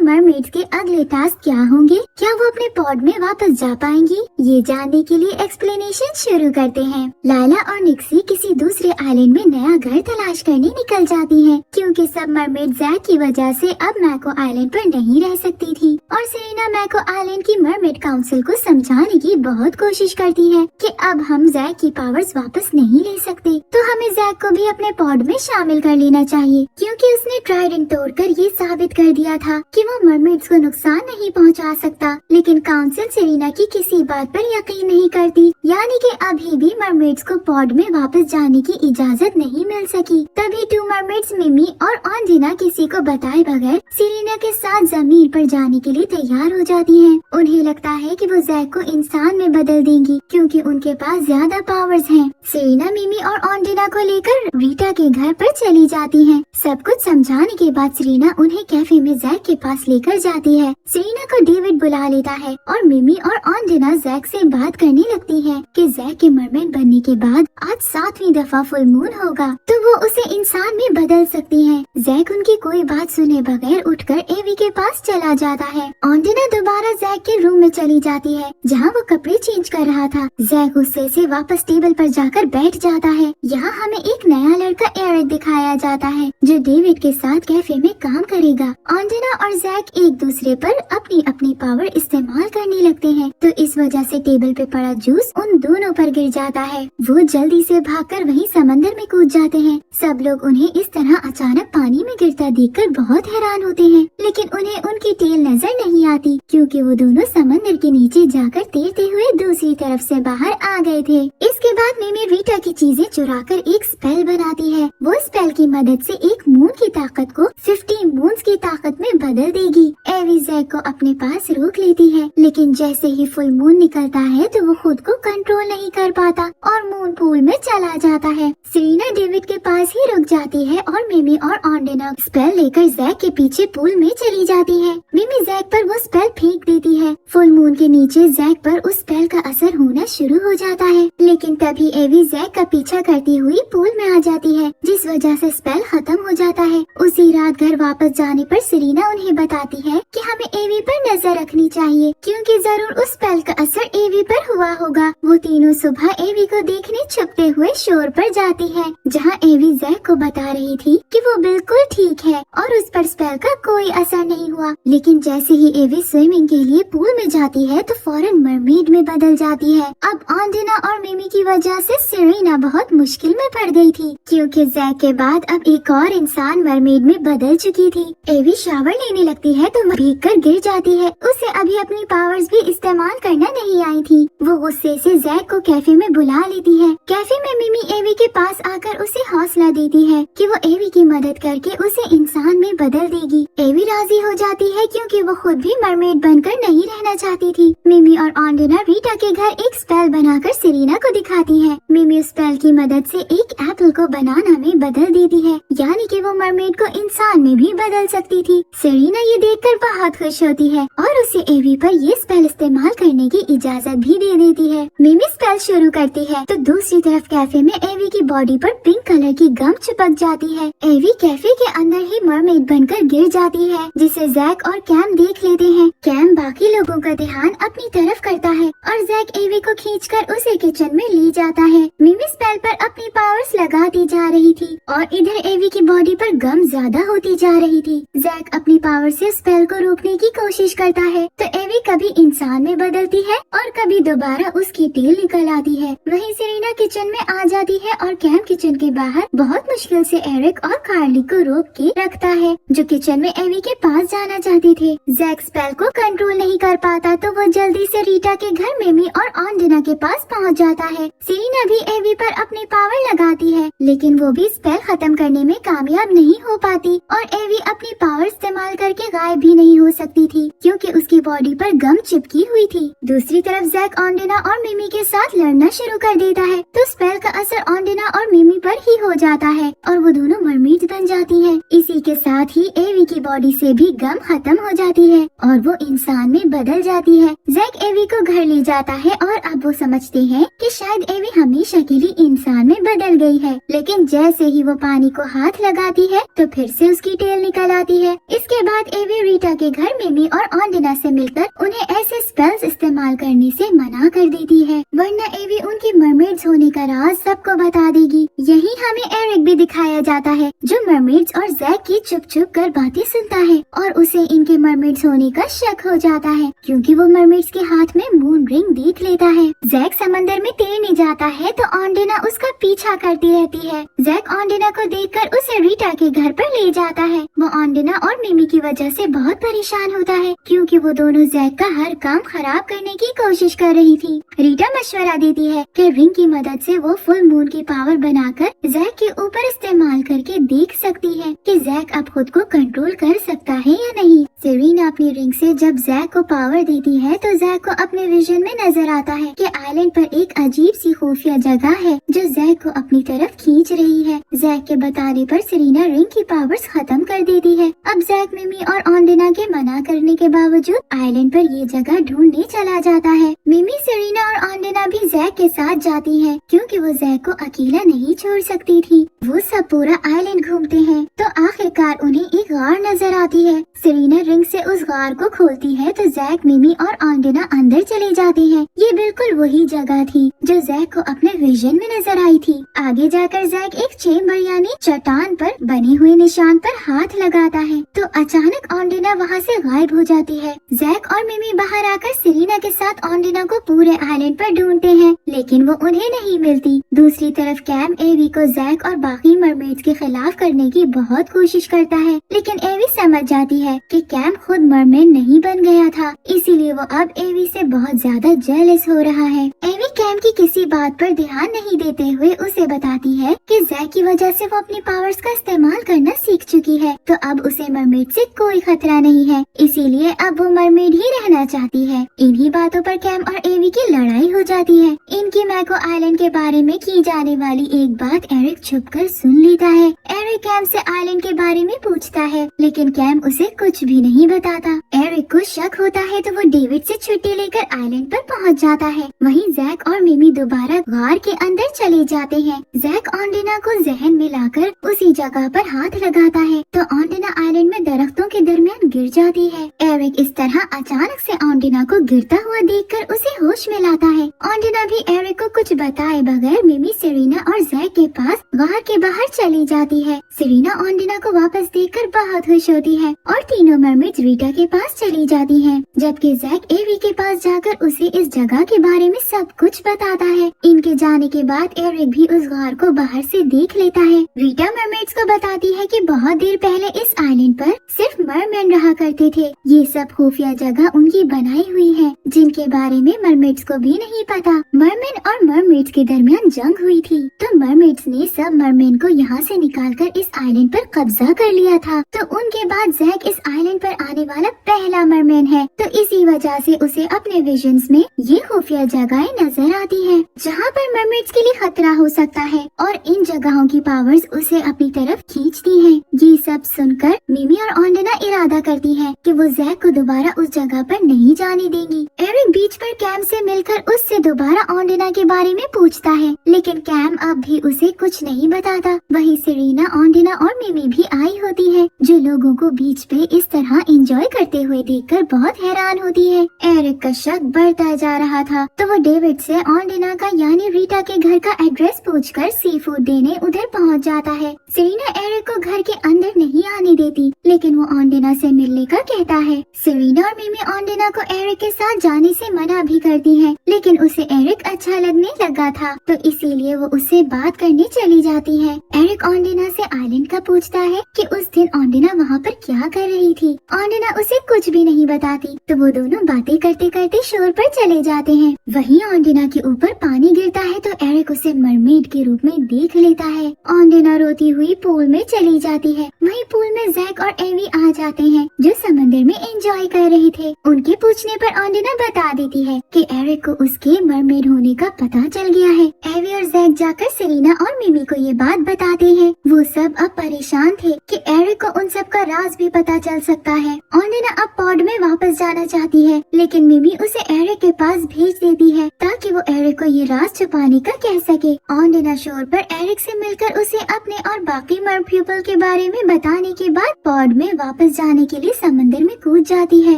Mermaids के अगले task क्या होंगे? क्या वो अपने पॉड में वापस जा पाएंगी? ये जानने के लिए एक्सप्लेनेशन शुरू करते हैं। लायला और निक्सी किसी दूसरे आइलैंड में नया घर तलाश करने निकल जाती हैं, क्योंकि सब मरमेड जैक की वजह से अब मैको आइलैंड पर नहीं रह सकती थी। और सेरेना मैको आइलैंड की मरमेड काउंसिल को समझाने की बहुत कोशिश करती है कि अब हम जैक की पावर्स वापस नहीं ले सकते, तो हमें जैक को भी अपने पॉड में शामिल कर लेना चाहिए, क्योंकि उसने ट्राइडेंट तोड़कर ये साबित कर दिया था कि वो मरमेड्स को नुकसान नहीं पहुंचा सकता। लेकिन काउंसिल सेरेना की किसी बात पर यकीन नहीं करती, यानी कि अभी भी मरमेड्स को पॉड में वापस जाने की इजाजत नहीं मिल सकी। तभी टू मरमेड्स मिमी और ऑन्डिना किसी को बताए बगैर सेरेना के साथ जमीन पर जाने के लिए तैयार हो जाती हैं। उन्हें लगता है कि वो जैक को इंसान में बदल देंगी, क्योंकि उनके पास ज्यादा पावर्स हैं। सेरेना मिमी और ऑन्डिना को लेकर रीटा के घर पर चली जाती हैं। सब कुछ समझाने के बाद सेरेना उन्हें कैफे में जैक के पास लेकर जाती है। सेरेना को डेविड बुला लेता है और मिमी और ऑन्डिना जैक से बात करने लगती है कि जैक के मरमेड बनने के बाद आज 7वीं दफा फुल मून होगा, तो वो उसे इंसान में बदल सकती है। जैक उनकी कोई बात सुने बगैर उठकर एवी के पास चला जाता है। ऑन्डिना दोबारा जैक के रूम में चली जाती है, जहाँ वो कपड़े चेंज कर रहा था। जैक गुस्से से वापस टेबल पर जाकर बैठ जाता है। यहाँ हमें एक नया लड़का एरिक दिखाया जाता है, जो डेविड के साथ कैफे में काम करेगा। ऑन्डिना और जैक एक दूसरे पर अपनी अपनी पावर इस्तेमाल करने लगते हैं, तो इस वजह से टेबल पे पड़ा जूस उन दोनों पर गिर जाता है। वो जल्दी से भागकर वहीं समंदर में कूद जाते हैं। सब लोग उन्हें इस तरह अचानक पानी में गिरता देखकर बहुत हैरान होते हैं, लेकिन उन्हें उनकी टेल नजर नहीं आती, क्योंकि वो दोनों समंदर के नीचे जाकर तैरते हुए दूसरी तरफ से बाहर आ गए थे। इसके बाद मिमी रीटा की चीजें चुराकर एक स्पेल बनाती है। वो स्पेल की मदद से एक मून की ताकत को 50 मून्स की ताकत में बदल देगी। एवी जैक को अपने पास रोक लेती है, लेकिन जैसे ही फुल मून निकलता है तो वो खुद को कंट्रोल नहीं कर पाता और मून पूल में चला जाता है। सेरेना डेविड के पास ही रुक जाती है और मिमी और ऑन्डिना स्पेल लेकर जैक के पीछे पूल में चली जाती है। मिमी जैक पर वो स्पेल फेंक देती है। फुल मून के नीचे जैक पर उस स्पेल का असर होना शुरू हो जाता है, लेकिन तभी एवी जैक का पीछा करती हुई पूल में आ जाती है, जिस वजह से स्पेल खत्म हो जाता है। उसी रात घर वापस जाने पर सेरेना उन्हें बताती है कि हमें एवी पर नजर रखनी चाहिए, क्योंकि जरूर उस स्पेल का असर एवी पर हुआ होगा। वो तीनों सुबह एवी को देखने छुपते हुए शोर पर जाती है, जहाँ एवी जैक को बता रही थी कि वो बिल्कुल ठीक है और उस पर स्पेल का कोई असर नहीं हुआ। लेकिन जैसे ही एवी स्विमिंग के लिए पूल में जाती है तो फौरन मरमेड में बदल जाती है। अब ऑन्डिना और मिमी की वजह से सेरेना बहुत मुश्किल में पड़ गई थी, क्योंकि जैक के बाद अब एक और इंसान मरमेड में बदल चुकी थी। एवी शावर लेने लगती है तो भीग कर गिर जाती है। उसे अभी अपनी पावर्स भी इस्तेमाल करना नहीं आई थी। वो गुस्से से जैक को कैफे में बुला लेती है। कैफे में मिमी एवी के पास आकर उसे हौसला देती है कि वो एवी की मदद करके उसे इंसान में बदल देगी। एवी राजी हो जाती है, क्योंकि वो खुद भी मरमेड बनकर नहीं रहना चाहती थी। मिमी और ऑन्डिना रीटा के घर एक स्पेल बनाकर सेरेना को दिखाती है। मिमी उस स्पेल की मदद से एक एप्पल को बनाना में बदल देती है, यानी कि वो मरमेड को इंसान में भी बदल सकती थी। सेरेना ये देखकर बहुत खुश होती है और उसे एवी पर ये स्पेल इस्तेमाल करने की इजाजत भी दे देती है। मिमी स्पेल शुरू करती है तो दूसरी तरफ कैफे में एवी की बॉडी पर पिंक कलर की गम चिपक जाती है। एवी कैफे के अंदर ही मरमेड बनकर गिर जाती है, जिसे जैक और कैम देख लेते हैं। कैम बाकी लोगों का ध्यान अपनी तरफ करता है और जैक एवी को खींचकर उसे किचन में ले जाता है। मिमी स्पेल पर अपनी पावर्स लगाती जा रही थी और इधर एवी की बॉडी पर गम ज्यादा होती जा रही थी। जैक अपनी पावर से स्पेल को रोकने की कोशिश करता है, तो एवी कभी इंसान में बदलती है और कभी दोबारा उसकी टेल निकल आती है। वहीं सेरेना किचन में आ जाती है और कैम किचन के बाहर बहुत मुश्किल से एरिक और कार्ली को रोक के रखता है, जो किचन में एवी के पास जाना चाहते थे। जैक स्पेल को कंट्रोल नहीं कर पाता, तो वो जल्दी से रीटा के घर मिमी और ऑन्डिना के पास पहुंच जाता है। सेरेना भी एवी पर अपनी पावर लगाती है, लेकिन वो भी स्पेल खत्म करने में कामयाब नहीं हो पाती और एवी अपनी पावर इस्तेमाल करके गायब भी नहीं हो सकती थी, क्योंकि उसकी बॉडी पर गम चिपकी हुई थी। दूसरी तरफ जैक ऑन्डिना और मिमी के साथ लड़ना शुरू कर देता है, तो स्पेल का असर ऑन्डिना और मिमी पर ही हो जाता है और वो दोनों मरमेड बन जाती हैं। इसी के साथ ही एवी की बॉडी से भी गम खत्म हो जाती है और वो इंसान में बदल जाती है। जैक एवी को घर ले जाता है और अब वो समझते हैं कि शायद एवी हमेशा के लिए इंसान में बदल गई है, लेकिन जैसे ही वो पानी को हाथ लगाती है तो फिर से उसकी टेल निकल आती है। इसके बाद एवी रीटा के घर मिमी और ऑन्डिना से मिलकर उन्हें ऐसे स्पेल्स इस्तेमाल करने से मना कर देती है, वरना एवी उनकी मरमेड्स होने का राज सबको बता देगी। यही हमें एरिक भी दिखाया जाता है, जो मरमेड्स और जैक की चुप चुप कर बातें सुनता है और उसे इनके मरमेड्स होने का शक हो जाता है, क्योंकि वो मरमेड्स के हाथ में मून रिंग देख लेता है। जैक समंदर में तैरने जाता है तो ऑन्डिना उसका पीछा करती रहती है। जैक ऑन्डिना को देखकर उसे रीटा के घर पर ले जाता है। वो ऑन्डिना और मिमी की वजह से बहुत परेशान होता है, क्योंकि वो दोनों जैक का हर काम खराब करने की कोशिश कर रही थी। रीटा मशवरा देती है कि रिंग की मदद से वो फुल मून की पावर बनाकर जैक के ऊपर इस्तेमाल करके देख सकती है कि जैक अब खुद को कंट्रोल कर सकता है या नहीं। सेरीना अपनी रिंग से जब जैक को पावर देती है तो जैक को अपने विजन में नजर आता है कि आइलैंड पर एक अजीब सी खुफिया जगह है जो जैक को अपनी तरफ खींच रही है। जैक के बताने पर सेरीना रिंग की पावर्स खत्म कर देती है। अब जैक मिमी और ऑन्डिना के मना करने के बावजूद आइलैंड पर ये जगह ढूंढने चला जाता है। मिमी, सेरीना और ऑन्डिना भी जैक के साथ जाती है, क्योंकि वो जैक को अकेला नहीं छोड़ सकती थी। वो सब पूरा आइलैंड घूमते हैं तो आखिरकार उन्हें एक गार नजर आती है। सेरीना रिंग से उस गार को खोलती है तो जैक, मिमी और ऑन्डिना अंदर चले जाते हैं। ये बिल्कुल वही जगह थी जो जैक को अपने विजन में नजर आई थी। आगे जाकर जैक एक चेम्बर यानी चट्टान पर बने हुए निशान पर हाथ लगाता है तो अचानक ऑन्डिना वहाँ से गायब हो जाती है। जैक और मिमी बाहर आकर सेरीना के साथ ऑन्डिना को पूरे आइलैंड पर ढूंढते हैं, लेकिन वो उन्हें नहीं मिलती। दूसरी तरफ कैम एवी को जैक और बाकी मरमेड्स के खिलाफ करने की बहुत कोशिश करता है, लेकिन एवी समझ जाती है कि कैम खुद मरमेड नहीं बन गया था, इसीलिए वो अब एवी से बहुत ज्यादा जेलस हो रहा है। एवी कैम की किसी बात पर ध्यान नहीं देते हुए उसे बताती है कि जैक की वजह से वो अपनी पावर्स का इस्तेमाल करना सीख चुकी है, तो अब उसे मरमेड से कोई खतरा नहीं है, इसीलिए अब वो मरमेड ही रहना चाहती है। इन्हीं बातों पर कैम और एवी की लड़ाई हो जाती है। इनकी मैको आइलैंड के बारे में की जाने वाली एक बात एरिक छुपकर सुन लेता है। एरिक कैम से आइलैंड के बारे में पूछता है, लेकिन कैम उसे कुछ भी नहीं बताता। एरिक को शक होता है तो वो डेविड से छुट्टी लेकर आइलैंड पर पहुंच जाता है। वहीं जैक और मिमी दोबारा गार के अंदर चले जाते हैं। जैक ऑन्डिना को जहन में लाकर उसी जगह पर हाथ लगाता है तो ऑन्डिना आइलैंड में दरख्तों के दरमियान गिर जाती है। एरिक इस तरह अचानक से ऑन्डिना को गिरता हुआ देखकर उसे होश में लाता है। ऑन्डिना भी एरिक को कुछ बताए बगैर मिमी, सेरीना और जैक के पास गार के बाहर चली जाती है। सेरीना ऑन्डिना को वापस देखकर बहुत खुश होती है और तीनों मरमेड्स रीटा के पास चली जाती हैं, जबकि जैक एवी के पास जाकर उसे इस जगह के बारे में सब कुछ बताता है। इनके जाने के बाद एरिक भी उस गार को बाहर से देख लेता है। रीटा मरमेड्स को बताती है कि बहुत देर पहले इस आइलैंड पर सिर्फ मरमैन रहा करते थे। ये सब खुफिया जगह उनकी बनाई हुई है, जिनके बारे में मरमेड्स को भी नहीं पता। मरमैन और मरमेड्स के दरमियान जंग हुई थी तो मरमेड्स ने सब मरमैन को यहाँ से निकालकर इस आइलैंड पर कब्जा कर लिया था। तो उनके बाद जैक इस आइलैंड पर आने वाला पहला मरमैन है, तो इसी वजह से उसे अपने विजन्स में ये खुफिया जगहें नजर आती है जहाँ पर मरमेड्स के लिए खतरा हो सकता है, और इन जगहों की पावर्स उसे अपनी तरफ खींचती हैं। ये सब सुनकर मिमी और ऑन्डिना इरादा करती है कि वो जैक को दोबारा उस जगह पर नहीं जाने देंगी। एरिक बीच पर कैम से मिलकर उससे दोबारा ऑन्डिना के बारे में पूछता है, लेकिन कैम अब भी उसे कुछ नहीं बताता। वहीं सेरीना, ऑन्डिना और मिमी भी आई होती है, जो लोगों को बीच पे इस तरह एंजॉय करते हुए देखकर बहुत हैरान होती है। एरिक का शक बढ़ता जा रहा था तो वो डेविड से ऑन्डिना का यानी रीटा के घर का एड्रेस पूछकर सी फूड देने उधर पहुंच जाता है। सेरीना एरिक को घर के अंदर नहीं आने देती, लेकिन वो ऑन्डिना से मिलने का कहता है। सेरीना और मिमी ऑन्डिना को एरिक के साथ जाने से मना भी करती है, लेकिन उसे एरिक अच्छा लगने लगा था तो इसीलिए वो उससे बात करने चली जाती है। एरिक ऑन्डिना से आइलैंड का पूछता है कि उस दिन ऑन्डिना वहाँ पर क्या कर रही थी। ऑन्डिना उसे कुछ भी नहीं बताती तो वो दोनों बातें करते करते शोर पर चले जाते हैं। वहीं ऑन्डिना के ऊपर पानी गिरता है तो एरिक उसे मरमेड के रूप में देख लेता है। ऑन्डिना रोती हुई पूल में चली जाती है। वहीं पूल में जैक और एवी आ जाते हैं, जो समंदर में एंजॉय कर रहे थे। उनके पूछने पर ऑन्डिना बता देती है कि एरिक को उसके मरमेड होने का पता चल गया है। एवी और जैक जाकर सेरीना और मिमी को ये बात बताते हैं। वो सब अब परेशान थे कि एरिक को उन सब का राज भी पता चल सकता है। ऑन्डिना अब पॉड में वापस जाना चाहती है, लेकिन मिमी उसे एरिक के पास भेज देती है ताकि वो एरिक को ये राज छुपाने का कह सके। ऑन डिनर शोर पर एरिक से मिलकर उसे अपने और बाकी मर्ड पीपल के बारे में बताने के बाद पॉड में वापस जाने के लिए समंदर में कूद जाती है।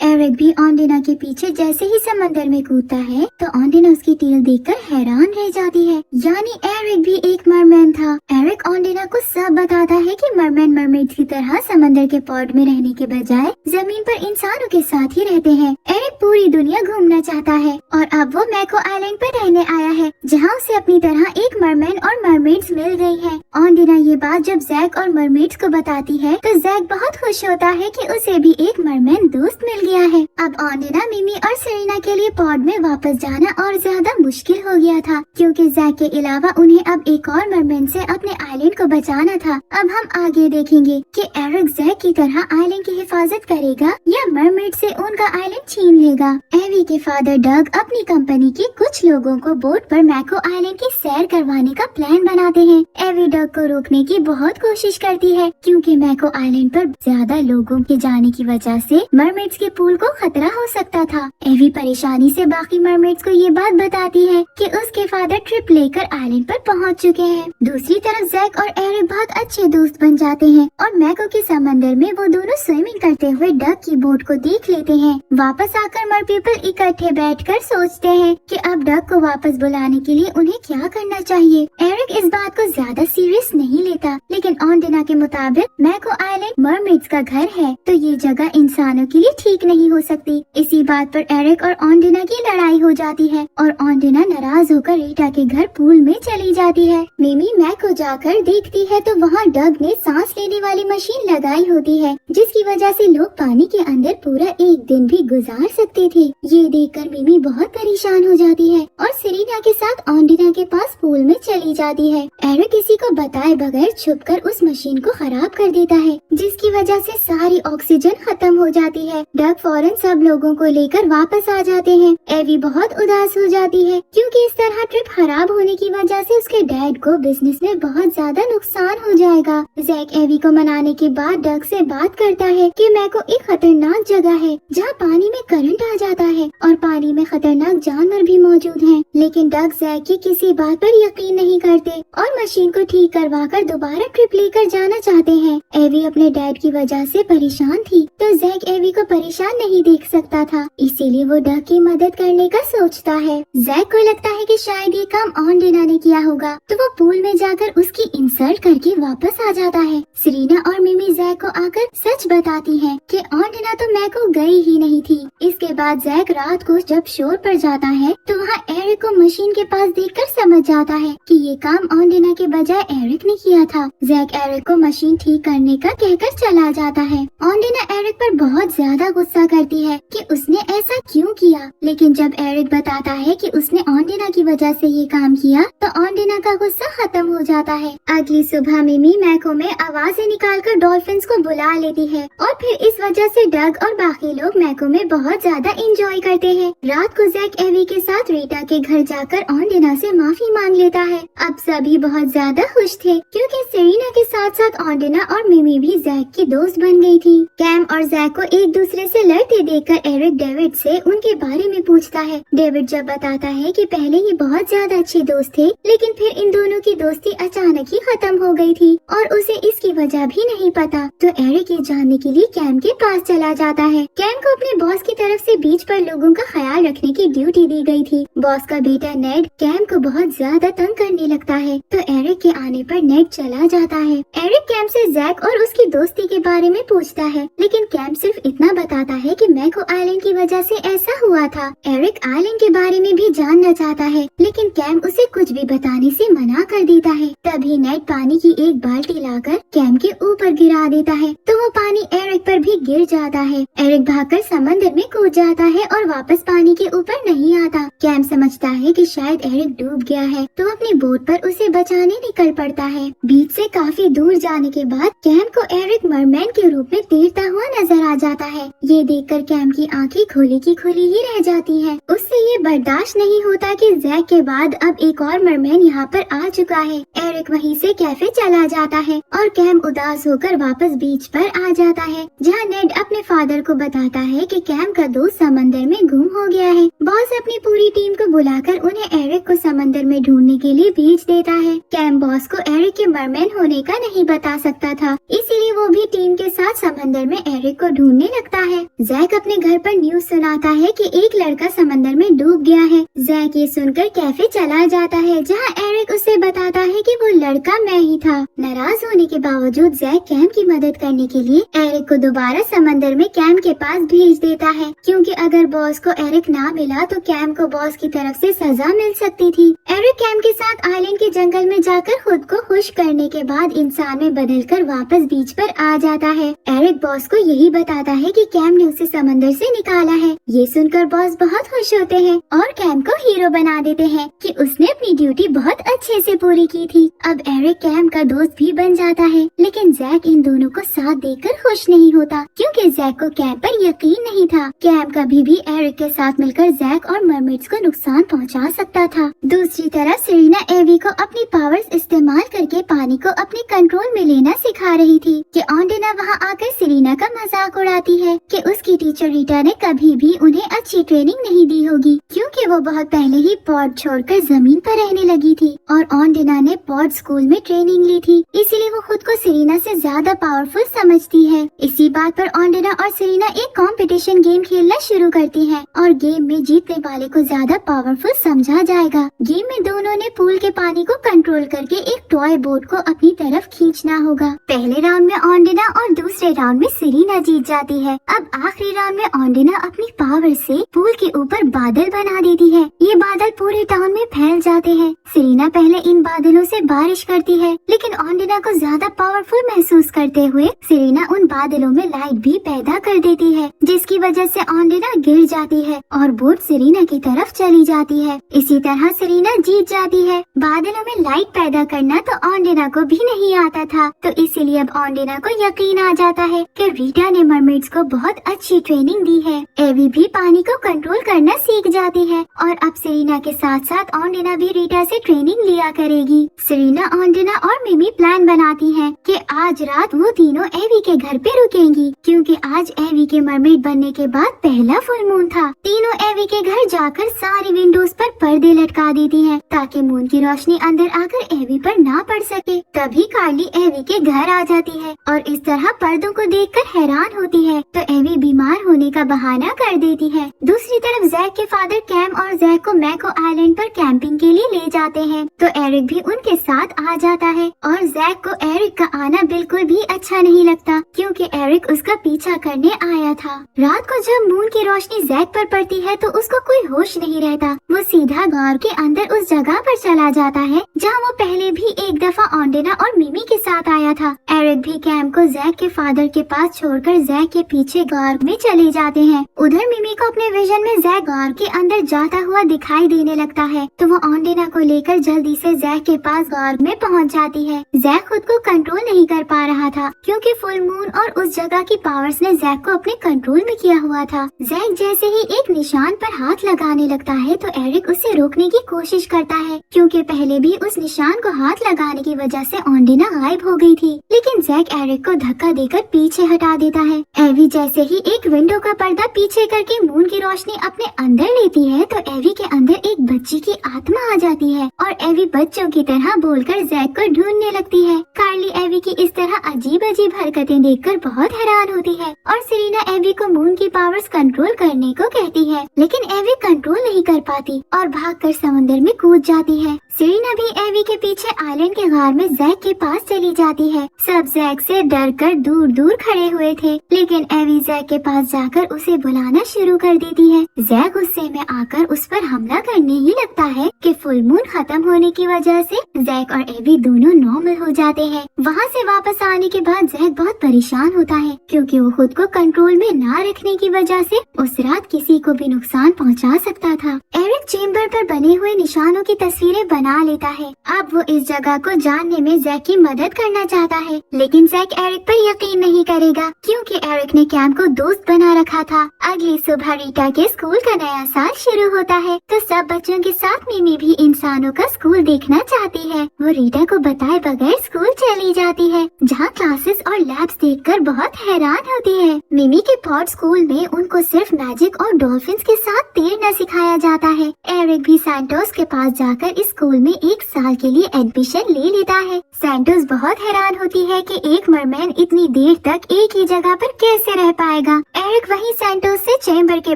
एरिक भी ऑन डिनर के पीछे जैसे ही समंदर में कूदता है तो ऑन डिनर उसकी टील देखकर हैरान रह जाती है, यानी एरिक भी एक मरमैन था। एरिक ऑन डिनर को सब बताता है कि मरमैन मरमेड की तरह समंदर के पॉड में रहने के बजाय जमीन पर इंसानों के साथ ही रहते हैं। एरिक पूरी दुनिया घूमना चाहता है और अब वो मैको आइलैंड पर रहने आया है, जहाँ उसे अपनी तरह एक मरमैन और मरमेड्स मिल गई है। ऑन डिनर ये बात जब जैक और मरमेड्स को बताती है तो जैक बहुत खुश होता है कि उसे भी एक मरमैन दोस्त मिल गया है। अब ऑन डिनर मिमी और सेरेना के लिए पॉड में वापस जाना और ज्यादा मुश्किल हो गया था, क्योंकि जैक के अलावा उन्हें अब एक और मरमैन से अपने आइलैंड को बचाना था। अब हम आगे देखेंगे कि एरिक जैक की तरह आइलैंड की हिफाजत करेगा या मरमेड से उनका आइलैंड छीन लेगा। एवी के फादर डग अपनी कंपनी के कुछ लोगों को बोट पर मैको आइलैंड की सैर करवाने का प्लान बनाते हैं। एवी डग को रोकने की बहुत कोशिश करती है, क्योंकि मैको आइलैंड पर ज्यादा लोगों के जाने की वजह से मरमेड्स के पूल को खतरा हो सकता था। एवी परेशानी से बाकी मरमेड्स को ये बात बताती है कि उसके फादर ट्रिप लेकर आइलैंड पर पहुंच चुके हैं। दूसरी तरफ जैक और एरिक बहुत अच्छे दोस्त बन जाते हैं और मैको के समंदर में वो दोनों स्विमिंग करते हुए डग की बोट को देख लेते हैं। वापस आकर मर पीपल इकट्ठे बैठकर सोचते हैं कि अब डग को वापस बुलाने के लिए उन्हें क्या करना चाहिए। एरिक इस बात को ज्यादा सीरियस नहीं लेता, लेकिन ऑन डिनर के मुताबिक मैको आइलैंड मरमेड्स का घर है, तो ये जगह इंसानों के लिए ठीक नहीं हो सकती। इसी बात पर एरिक और ऑन डिनर की लड़ाई हो जाती है और ऑन डिनर नाराज होकर रीटा के घर पूल में चली जाती है। मिमी मैको जाकर देखती है तो वहाँ डग ने सांस लेने वाली मशीन लगाई होती है, जिसकी वजह से लोग पानी के अंदर पूरा एक दिन भी गुजार सकते थे। ये देखकर मिमी बहुत परेशान हो जाती है और सेरेना के साथ ऑन डिनर के पास पूल में चली जाती है। एरिक किसी को बताए बगैर छुपकर उस मशीन को खराब कर देता है, जिसकी वजह से सारी ऑक्सीजन खत्म हो जाती है। डग फौरन सब लोगों को लेकर वापस आ जाते हैं। एवी बहुत उदास हो जाती है, क्योंकि इस तरह ट्रिप खराब होने की वजह से उसके डैड को बिजनेस में बहुत ज्यादा नुकसान हो जाएगा। जैक एवी को मनाने के बाद डग से बात करता है कि मैको एक खतरनाक जगह है जहाँ पानी में करंट आ जाता है और पानी में खतरनाक जानवर भी मौजूद हैं। लेकिन डग जैक की किसी बात पर यकीन नहीं करते और मशीन को ठीक करवा कर दोबारा ट्रिप लेकर जाना चाहते हैं। एवी अपने डैड की वजह से परेशान थी, तो जैक एवी को परेशान नहीं देख सकता था, इसीलिए वो डग की मदद करने का सोचता है। जैक को लगता है कि शायद ये काम ऑन डिनर ने किया होगा, तो वो पूल में जाकर उसकी इंसल्ट करके वापस आ जाता है। सेरेना और मिमी जैक को आकर सच बताती है कि ऑन डिनर तो मैको गई ही नहीं थी। इसके बाद जैक रात को जब शोर पर जाता है तो वहाँ एरिक को मशीन के पास देखकर समझ जाता है कि ये काम ऑन डिनर के बजाय एरिक ने किया था। जैक एरिक को मशीन ठीक करने का कहकर चला जाता है। ऑन डिनर एरिक पर बहुत ज्यादा गुस्सा करती है कि उसने ऐसा क्यों किया, लेकिन जब एरिक बताता है कि उसने ऑन डिनर की वजह से ये काम किया तो ऑन डिनर का गुस्सा खत्म हो जाता है। अगली सुबह मिमी मैको में आवाजें निकालकर डॉल्फिन्स को बुला लेती है और फिर इस वजह से डग और बाकी लोग मैको में बहुत ज्यादा एंजॉय करते हैं। रात को जैक एवी के साथ रीटा के घर जाकर ऑन डिनर से माफी मांग लेता है। अब सभी बहुत ज्यादा खुश थे, क्योंकि सेरेना के साथ साथ ऑन डिनर और मिमी भी जैक की दोस्त बन गई थी। कैम और जैक को एक दूसरे से लड़ते देखकर एरिक डेविड से उनके बारे में पूछता है। डेविड जब बताता है कि पहले ये बहुत ज्यादा अच्छे दोस्त थे, लेकिन फिर इन दोनों की दोस्ती अचानक ही खत्म हो गई थी और उसे इसकी वजह भी नहीं पता, तो एरिक ये जानने के लिए कैम के पास चला जाता है। कैम को अपने बॉस की तरफ से बीच पर लोगों का ख्याल रखने की ड्यूटी दी गई थी। बॉस का बेटा नेड कैम को बहुत ज्यादा तंग करने लगता है, तो एरिक के आने पर नेड चला जाता है। एरिक कैम से जैक और उसकी दोस्ती के बारे में पूछता है, लेकिन कैम सिर्फ इतना बताता है कि मैको आइलैंड की वजह से ऐसा हुआ था। एरिक आइलैंड के बारे में भी जानना चाहता है, लेकिन कैम उसे कुछ भी बताने से मना कर देता है। तभी नेड पानी की एक बाल्टी लाकर कैम के ऊपर गिरा देता है, तो वो पानी एरिक पर भी गिर जाता है। एरिक भागकर समंदर में कूद जाता है और वापस पानी के ऊपर नहीं आता। कैम समझता है कि शायद एरिक डूब गया है तो अपनी बोट पर उसे बचाने निकल पड़ता है। बीच से काफी दूर जाने के बाद कैम को एरिक मरमैन के रूप में तैरता हुआ नजर आ जाता है। ये देखकर कैम की आंखें खुली की खुली ही रह जाती हैं। उससे ये बर्दाश्त नहीं होता कि जैक के बाद अब एक और मरमैन यहाँ पर आ चुका है। एरिक वहीं से कैफे चला जाता है और कैम उदास होकर वापस बीच पर आ जाता है, जहाँ नेड अपने फादर को बताता है कि कैम का दोस्त समंदर में गुम हो गया है। बॉस अपनी पूरी टीम को बुलाकर उन्हें एरिक को समंदर में ढूंढने के लिए भेज देता है। कैम बॉस को एरिक के मरमैन होने का नहीं बता सकता था, इसीलिए वो भी टीम के साथ समंदर में एरिक को ढूंढने लगता है। जैक अपने घर पर न्यूज सुनाता है कि एक लड़का समंदर में डूब गया है। जैक ये सुनकर कैफे चला जाता है, जहाँ एरिक उसे बताता है कि वो लड़का मैं ही था। नाराज होने के बावजूद जैक कैम की मदद करने के लिए एरिक को दोबारा समंदर में कैम के पास भेज देता है, क्योंकि अगर बॉस को एरिक ना मिला तो कैम को बॉस की तरफ से सजा मिल सकती थी। एरिक कैम के साथ आइलैंड के जंगल में जाकर खुद को खुश करने के बाद इंसान में बदलकर वापस बीच पर आ जाता है। एरिक बॉस को यही बताता है कि कैम ने उसे समंदर से निकाला है। ये सुनकर बॉस बहुत खुश होते हैं और कैम को हीरो बना देते हैं कि उसने अपनी ड्यूटी बहुत अच्छे से पूरी की थी। अब एरिक कैम का दोस्त भी बन जाता है, लेकिन जैक इन दोनों को साथ देकर खुश नहीं होता, क्योंकि जैक को कैम पर यकीन नहीं था। कैम कभी भी एरिक के साथ मिलकर जैक और मरमेड्स को नुकसान पहुंचा सकता था। दूसरी तरफ सेरेना एवी को अपनी पावर्स इस्तेमाल करके पानी को अपने कंट्रोल में लेना सिखा रही थी कि ऑन्डेना वहां आकर सेरेना का मजाक उड़ाती है कि उसकी टीचर रीटा ने कभी भी उन्हें अच्छी ट्रेनिंग नहीं दी होगी, क्योंकि वो बहुत पहले ही पॉड छोड़कर जमीन पर रहने लगी थी और ऑन्डेना ने पॉड स्कूल में ट्रेनिंग ली थी, इसीलिए वो खुद को सेरेना से ज्यादा पावरफुल समझती है। इसी बात पर ऑन्डेना और सेरेना एक कंपटीशन गेम खेलना शुरू करती है और गेम में जीतने वाले को ज्यादा पावरफुल समझा जाएगा। गेम में दोनों ने पूल के पानी को कंट्रोल करके एक टॉय बोट को अपनी तरफ खींचना होगा। पहले राउंड में ऑन्डेना और दूसरे राउंड में सेरेना जीत जाती है। अब आखिरी राउंड में ऑन्डेना अपनी पावर से पूल के ऊपर बादल बना देती है। ये बादल पूरे टाउन में फैल जाते हैं। सेरेना पहले इन बादलों से बारिश करती है, लेकिन ऑन्डेना को ज्यादा पावरफुल महसूस करते हुए सेरेना उन बादलों में लाइट भी पैदा कर देती है, जिसकी वजह से ऑन्डेना गिर जाती है और बोट सेरेना की तरफ चली जाती है। इसी तरह सेरेना जीत जाती है। बादलों में लाइट पैदा करना तो ऑन्डेना को भी नहीं आता था, तो इसीलिए अब ऑन्डेना को यकीन आ जाता है कि रीटा ने मरमेड्स को बहुत अच्छी ट्रेनिंग दी है। एवी भी पानी को कंट्रोल करना सीख जाती है और अब सेरेना के साथ साथ ऑन्डेना भी रीटा से ट्रेनिंग लिया करेगी। सेरेना, ऑन्डेना और मिमी प्लान बनाती हैं कि आज रात वो तीनों एवी के घर पे रुकेंगी, क्योंकि आज एवी के मरमेड बनने के बाद पहला फुल मून था। तीनों एवी के घर जाकर सारी विंडोज पर पर्दे लटका देती हैं, ताकि मून की रोशनी अंदर आकर एवी पर ना पड़ सके। तभी कार्ली एवी के घर आ जाती है और इस तरह पर्दों को देखकर हैरान होती है, तो एवी बीमार होने का बहाना कर देती है। दूसरी तरफ जैक के फादर कैम और जैक को मैको आइलैंड पर कैंपिंग के लिए ले जाते हैं, तो एरिक भी उनके साथ आ जाता है और जैक को एरिक का आना बिल्कुल भी अच्छा नहीं लगता, क्योंकि एरिक उसका पीछा करने आया था। रात को जब मून की रोशनी जैक पर पड़ती है तो उसको कोई होश नहीं रहता। वो सीधा गांव के अंदर उस जगह पर चला जाता है जहाँ वो पहले भी एक दफा ऑन्डेना और मिमी के साथ आया था। एरिक भी कैम को जैक के फादर के पास छोड़कर जैक के पीछे गार्ग में चले जाते हैं। उधर मिमी को अपने विजन में जैक गार्ग के अंदर जाता हुआ दिखाई देने लगता है, तो वो ऑन्डेना को लेकर जल्दी से जैक के पास गार्ग में पहुंच जाती है। जैक खुद को कंट्रोल नहीं कर पा रहा था, क्योंकि फुल मून और उस जगह की पावर्स ने जैक को अपने कंट्रोल में किया हुआ था। जैक जैसे ही एक निशान पर हाथ लगाने लगता है तो एरिक उसे रोकने की कोशिश करता है, क्योंकि पहले भी उस निशान को हाथ लगाने की वजह से ऑन्डेना गायब हो गई थी। लेकिन जैक एरिक को धक्का देकर पीछे हटा देता है। एवी जैसे ही एक विंडो का पर्दा पीछे करके मून की रोशनी अपने अंदर लेती है, तो एवी के अंदर एक बच्ची की आत्मा आ जाती है और एवी बच्चों की तरह बोलकर जैक को ढूंढने लगती है। कार्ली एवी की इस तरह अजीब अजीब हरकतें देखकर बहुत हैरान होती है और सेरेना एवी को मून की पावर्स कंट्रोल करने को कहती है, लेकिन एवी कंट्रोल नहीं कर पाती और भागकर समुद्र में कूद जाती है। सेरेना भी एवी के पीछे आइलैंड के गार में जैक के पास चली जाती है। सब जैक से डरकर दूर दूर खड़े हुए थे, लेकिन एवी जैक के पास जाकर उसे बुलाना शुरू कर देती है। जैक गुस्से में आकर उस पर हमला करने ही लगता है कि फुल मून खत्म होने होने की वजह से जैक और एवी दोनों नॉर्मल हो जाते हैं। वहाँ से वापस आने के बाद जैक बहुत परेशान होता है क्योंकि वो खुद को कंट्रोल में ना रखने की वजह से उस रात किसी को भी नुकसान पहुँचा सकता था। एरिक चेम्बर पर बने हुए निशानों की तस्वीरें बना लेता है। अब वो इस जगह को जानने में जैक की मदद करना चाहता है, लेकिन जैक एरिक पर यकीन नहीं करेगा क्योंकि एरिक ने कैम को दोस्त बना रखा था। अगली सुबह रीटा के स्कूल का नया साल शुरू होता है तो सब बच्चों के साथ मिमी भी इंसानों का स्कूल देखना चाहती है। वो रीटा को बताए बगैर स्कूल चली जाती है जहाँ क्लासेस और लैब्स देखकर बहुत हैरान होती है। मिमी के पॉड स्कूल में उनको सिर्फ मैजिक और डॉल्फिन्स के साथ तैरना सिखाया जाता है। एरिक भी सैंटोस के पास जाकर इस स्कूल में 1 साल के लिए एडमिशन ले लेता है। सैंटोस बहुत हैरान होती है कि एक मरमैन इतनी देर तक एक ही जगह पर कैसे रह पाएगा। एरिक वहीं सैंटोस से चेम्बर के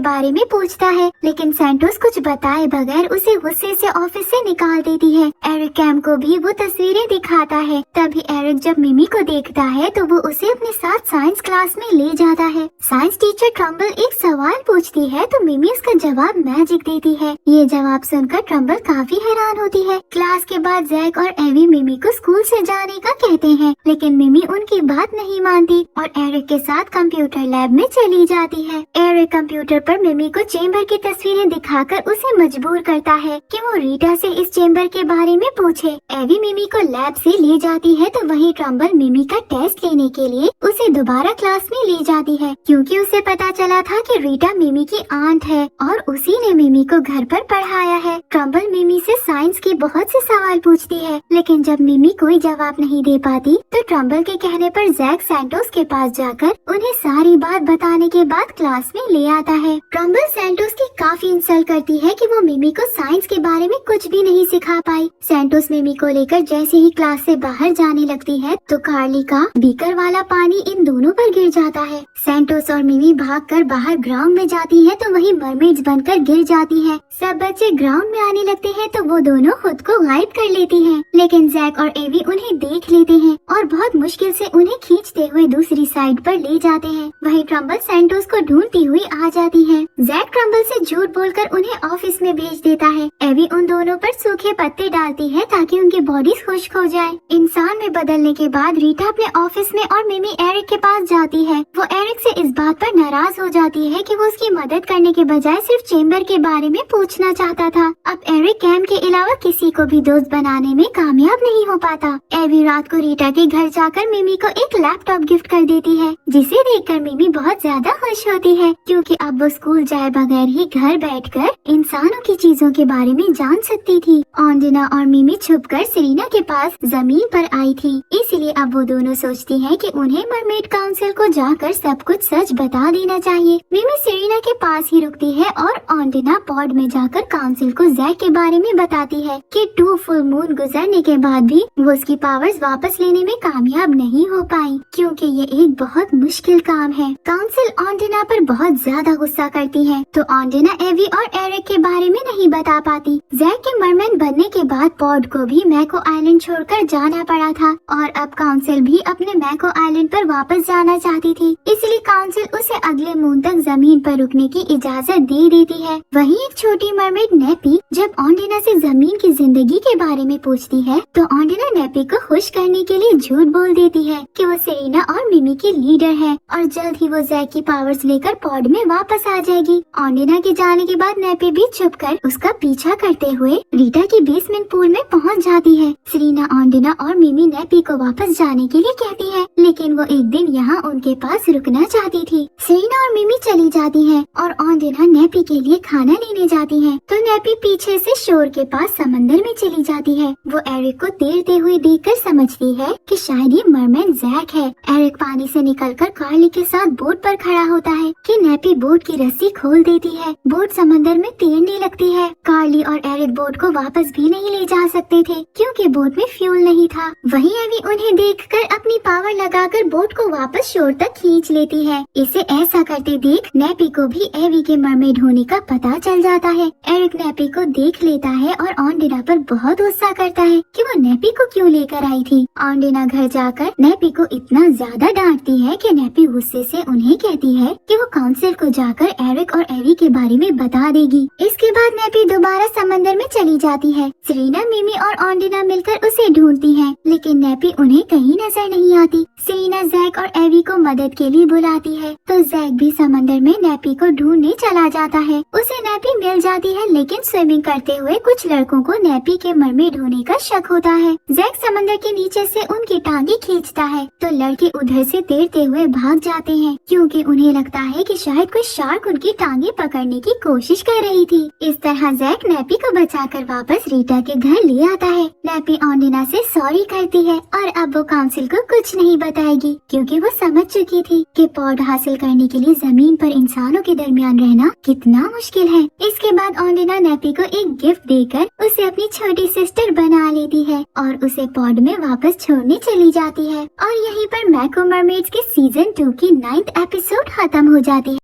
बारे में पूछता है, लेकिन सैंटोस कुछ बताए बगैर उसे गुस्से से ऑफिस से निकाल देती है। एरिक कैम को भी वो तस्वीरें दिखाता है। तभी एरिक जब मिमी को देखता है तो वो उसे अपने साथ साइंस क्लास में ले जाता है। साइंस टीचर ट्रम्बल एक सवाल पूछती है तो मिमी उसका जवाब मैजिक देती है। ये जवाब सुनकर ट्रम्बल काफी हैरान होती है। क्लास के बाद जैक और एवी मिमी को स्कूल से जाने का कहते हैं, लेकिन मिमी उनकी बात नहीं मानती और एरिक के साथ कंप्यूटर लैब में चली जाती है। एरिक कंप्यूटर पर मिमी को चेम्बर की तस्वीरें दिखाकर उसे मजबूर करता है कि वो रीटा से इस चेम्बर के बारे में पूछे। एवी मिमी को लैब से ले जाती है तो वहीं ट्रम्बल मिमी का टेस्ट लेने के लिए उसे दोबारा क्लास में ले जाती है क्योंकि उसे पता चला था कि रीटा मिमी की आंट है और उसी ने मिमी को घर पर पढ़ाया है। ट्रम्बल मिमी से साइंस के बहुत से सवाल पूछती है, लेकिन जब मिमी कोई जवाब नहीं दे पाती तो ट्रम्बल के कहने पर जैक सैंटोस के पास जाकर उन्हें सारी बात बताने के बाद क्लास में ले आता है। ट्रम्बल सैंटोस की काफी इंसल्ट करती है कि वो मिमी को साइंस के बारे में कुछ भी नहीं सिखा पाई। सैंटोस मिमी को लेकर जैसे ही क्लास से बाहर जाने लगती है तो कार्ली का बीकर वाला पानी इन दोनों पर गिर जाता है। सैंटोस और मिमी भागकर बाहर ग्राउंड में जाती है तो वहीं मरमेड्स बनकर गिर जाती हैं। सब बच्चे ग्राउंड में आने लगते हैं तो वो दोनों खुद को गायब कर लेती हैं, लेकिन जैक और एवी उन्हें देख लेते हैं और बहुत मुश्किल से उन्हें खींचते हुए दूसरी साइड पर ले जाते हैं। वहीं ट्रम्बल सैंटोस को ढूंढती हुई आ जाती है। जैक ट्रम्बल से झूठ बोलकर उन्हें ऑफिस में भेज देता है। एवी उन दोनों पर सूखे पत्ते डालती है ताकि उनकी बॉडी खुश्क हो जाए। इंसान में बदलने के बाद रीटा अपने ऑफिस में और मिमी एरिक के पास जाती है। वो एरिक से इस बात पर नाराज हो जाती है कि वो उसकी मदद करने के बजाय सिर्फ चेम्बर के बारे में पूछना चाहता था। अब एरिक कैम के अलावा किसी को भी दोस्त बनाने में कामयाब नहीं हो पाता। एवी रात को रीटा के घर जाकर मिमी को एक लैपटॉप गिफ्ट कर देती है, जिसे देखकर मिमी बहुत ज्यादा खुश होती है क्योंकि अब वो स्कूल जाए बगैर ही घर बैठकर इंसानों की चीजों के बारे में जान सकती थी। ऑन्डिना और मिमी छुपकर सेरीना के पास जमीन पर आई थी, इसलिए अब वो दोनों सोचती हैं कि उन्हें मरमेड काउंसिल को जाकर सब कुछ सच बता देना चाहिए। मिमी सेरीना के पास ही रुकती है और ऑन्डिना पॉड में जाकर काउंसिल को जैक के बारे में बताती है कि 2 फुल मून गुजरने के बाद भी वो उसकी पावर्स वापस लेने में कामयाब नहीं हो पाई क्योंकि ये एक बहुत मुश्किल काम है। काउंसिल ऑन्डिना पर बहुत ज्यादा गुस्सा करती है तो ऑन्डिना एवी और एरिक के बारे में नहीं बता पाती। जैक के मरमैन बनने के बाद पॉड को भी मैको आइलैंड छोड़कर जाना पड़ा था और अब काउंसिल भी अपने मैको आइलैंड पर वापस जाना चाहती थी, इसलिए काउंसिल उसे अगले मून तक जमीन पर रुकने की इजाजत दे देती है। वहीं एक छोटी मरमेड नेपी जब ऑन्डिना से जमीन की जिंदगी के बारे में पूछती है तो ऑन्डिना नेपी को खुश करने के लिए झूठ बोल देती है कि वो सेरीना और मिमी की लीडर है और जल्द ही वो जैक की पावर्स लेकर पॉड में वापस आ जाएगी। ऑन्डिना के जाने के बाद नेपी भी छुपकर उसका पीछा करते हुए रीटा की बेसमेंट पूल में पहुंच जाती है। सेरीना ऑन्डिना और मिमी नेपी को वापस जाने के लिए कहती है, लेकिन वो एक दिन यहाँ उनके पास रुकना चाहती थी। सेरीना और मिमी चली जाती है और ऑन्डिना नेपी के लिए खाना लेने जाती है तो नेपी पीछे से शोर के पास समंदर में चली जाती है। वो एरिक को तैरते हुए देखकर समझती है कि शायद ये मरमैन जैक है। एरिक पानी से निकलकर कार्ली के साथ बोट पर खड़ा होता है कि नेपी बोट की रस्सी खोल देती है। बोट समंदर में तैरने लगती है। कार्ली और एरिक बोट को वापस भी नहीं ले जा सकते थे क्योंकि बोट में फ्यूल नहीं था। वहीं एवी उन्हें देखकर अपनी पावर लगाकर बोट को वापस शोर तक खींच लेती है। इसे ऐसा करते देख नेपी को भी एवी के मरमेड होने का पता चल जाता है। एरिक नेपी को देख लेता है और ऑन्डिना पर बहुत गुस्सा करता है कि वो नेपी को क्यों लेकर आई थी। ऑन्डिना घर जाकर नेपी को इतना ज्यादा डांटती है कि नेपी गुस्से से उन्हें कहती है कि वो काउंसिल को जाकर एरिक और एवी के बारे में बता देगी। इसके बाद नेपी दोबारा समंदर में चली जाती है। सेरेना, मिमी और ऑन्डिना मिलकर उसे ढूंढती हैं, लेकिन नेपी उन्हें कहीं नजर नहीं आती। सेरेना जैक और एवी को मदद के लिए बुलाती है, तो जैक भी समंदर में नेपी को ढूंढने चला जाता है। उसे नेपी मिल जाती है, लेकिन स्विमिंग करते हुए कुछ लड़कों को नेपी के मरमेड होने का शक होता है। जैक समंदर के नीचे से उनकी टांगे खींचता है, तो लड़के उधर से तैरते हुए भाग जाते हैं, क्योंकि उन्हें लगता है कि शायद कोई शार्क उनकी टांगे पकड़ने की कोशिश कर रही थी। इस तरह जैक नेपी को बचाकर वापस रीटा के घर ले आता है। नेपी ऑन्डिना से सॉरी करती है और अब वो काउंसिल को कुछ नहीं बताएगी, क्योंकि वो समझ चुकी थी कि पॉड हासिल करने के लिए जमीन पर इंसानों के दरमियान रहना कितना मुश्किल है। इसके बाद ऑन्डिना नेपी को एक गिफ्ट देकर उसे अपनी छोटी सिस्टर बना लेती है और उसे पॉड में वापस छोड़ने चली जाती है। और यहीं पर मैको मरमेड्स के सीजन 2 की 9th एपिसोड खत्म हो जाती है।